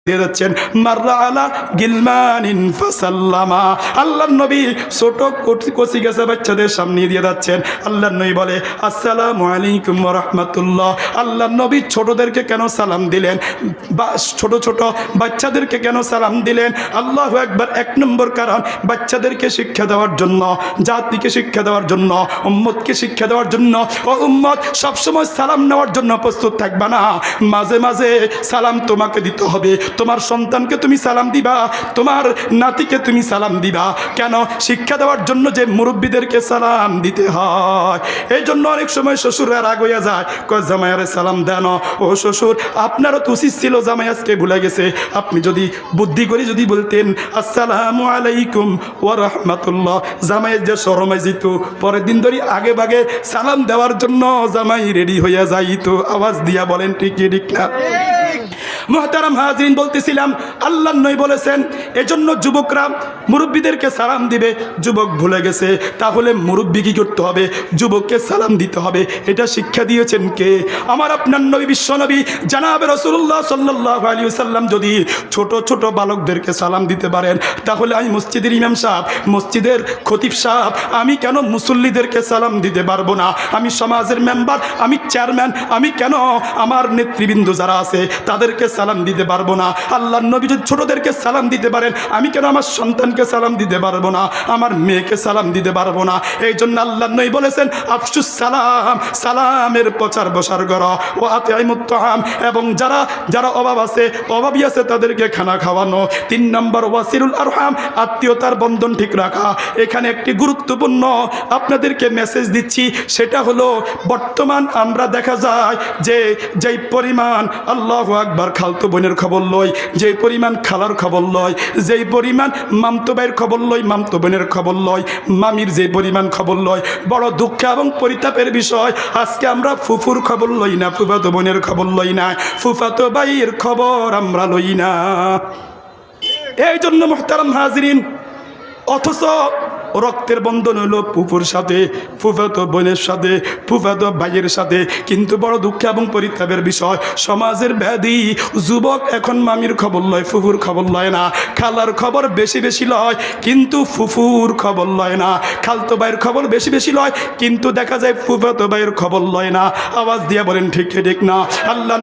দিয়ে যাচ্ছেন মাররা আলা গিলমানিন ফাসাল্লামা। আল্লাহর নবী ছোট কচি গাছা বাচ্চাদের সামনে দিয়ে যাচ্ছেন। আল্লাহর নবী বলে আসসালামু আলাইকুম ওয়া রাহমাতুল্লাহ। আল্লাহর নবী ছোটদেরকে কেন সালাম দিলেন, বা ছোট ছোট বাচ্চাদেরকে কেন সালাম দিলেন? আল্লাহু আকবার। এক নম্বর কারণ, বাচ্চাদেরকে শিক্ষা দেওয়ার জন্য, জাতিকে শিক্ষা দেওয়ার জন্য, উম্মতকে শিক্ষা দেওয়ার জন্য। ও উম্মত, সবসময় সালাম নেওয়ার জন্য প্রস্তুত থাকবা না, মাঝে মাঝে সালাম তোমাকে দিতে হবে। তোমার সন্তানকে তুমি সালাম দিবা, তোমার নাতিকে তুমি সালাম দিবা। কেন? শিক্ষা দেওয়ার জন্য যে মুরব্বীদেরকে সালাম দিতে হয়। এই জন্য অনেক সময় শ্বশুররা রাগ হইয়া যায়, কয় জামাইয়ারে সালাম দেন। ও শ্বশুর, আপনারও তো উচিত ছিল, জামাই আজকে ভুলে গেছে, আপনি যদি বুদ্ধি করে যদি বলতেন আসসালামু আলাইকুম ওয়া রাহমাতুল্লাহ, জামাইয়ের যে শরম যেত, পরের দিন ধরে আগে ভাগে সালাম দেওয়ার জন্য জামাই রেডি হইয়া যাইত। আওয়াজ দিয়া বলেন ঠিক কি ঠিক না? মুহতারাম হাজিরিন, বলতেছিলাম আল্লাহর নবী বলেছেন এজন্য যুবকরা মুরব্বীদেরকে সালাম দিবে। যুবক ভুলে গেছে, তাহলে মুরব্বী কি করতে হবে? যুবককে সালাম দিতে হবে। এটা শিক্ষা দিয়েছেন কে? আমার আপনার নবী, বিশ্ব নবী জনাবে রাসূলুল্লাহ সাল্লাল্লাহু আলাইহি ওয়াসাল্লাম যদি ছোট ছোট বালকদেরকে সালাম দিতে পারেন, তাহলে আমি মসজিদের ইমাম সাহেব, মসজিদের খতিব সাহেব, আমি কেন মুসল্লিদেরকে সালাম দিতে পারবো না? আমি সমাজের মেম্বার, আমি চেয়ারম্যান, আমি কেন আমার নেতৃবৃন্দ যারা আছে তাদেরকে সালাম দিতে পারবো না? আল্লাহর নবী যদি ছোটদেরকে সালাম দিতে পারেন, আমি কেন আমার সন্তানকে সালাম দিতে পারবো না, আমার মেয়েকে সালাম দিতে পারবো না? এই জন্য আল্লাহর নবী বলেছেন আফসুস সালাম, সালামের প্রচার প্রসার করো। ও আতিমুত তাআম, এবং যারা যারা অভাব আছে, অভাবী আছে, তাদেরকে খানা খাওয়ানো। 3 নম্বর ওয়াসিলুল আরহাম, আত্মীয়তার বন্ধন ঠিক রাখা। এখানে একটি গুরুত্বপূর্ণ আপনাদেরকে মেসেজ দিচ্ছি, সেটা হলো বর্তমান আমরা দেখা যায় যে যেই পরিমাণ আল্লাহু আকবার খালতো বোনের খবর লই, যেই পরিমাণ খালার খবর লয়, যেই পরিমাণ মামতো ভাইয়ের খবর লয়, মামতো বোনের খবর লয়, মামির যে পরিমাণ খবর লয়, বড় দুঃখ এবং পরিতাপের বিষয়, আজকে আমরা ফুফুর খবর লই না, ফুফাতো বোনের খবর লই না, ফুফাতো ভাইয়ের খবর আমরা লই না। এই জন্য মুহতারাম হাজিরিন, অথচ রক্তের বন্ধন হলো ফুফুর সাথে, ফুফাতো বোনের সাথে, ফুফাতো ভাইয়ের সাথে, কিন্তু বড় দুঃখ এবং পরিতাপের বিষয়, সমাজের ব্যাধি, যুবক এখন মামির খবর লয়, ফুফুর খবর লয় না, খালার খবর বেশি বেশি লয়, কিন্তু ফুফুর খবর লয় না, খালতো ভাইয়ের খবর বেশি বেশি লয়, কিন্তু দেখা যায় ফুফাতো ভাইয়ের খবর লয় না। আওয়াজ দিয়ে বলেন ঠিক ঠিক না? আল্লাহ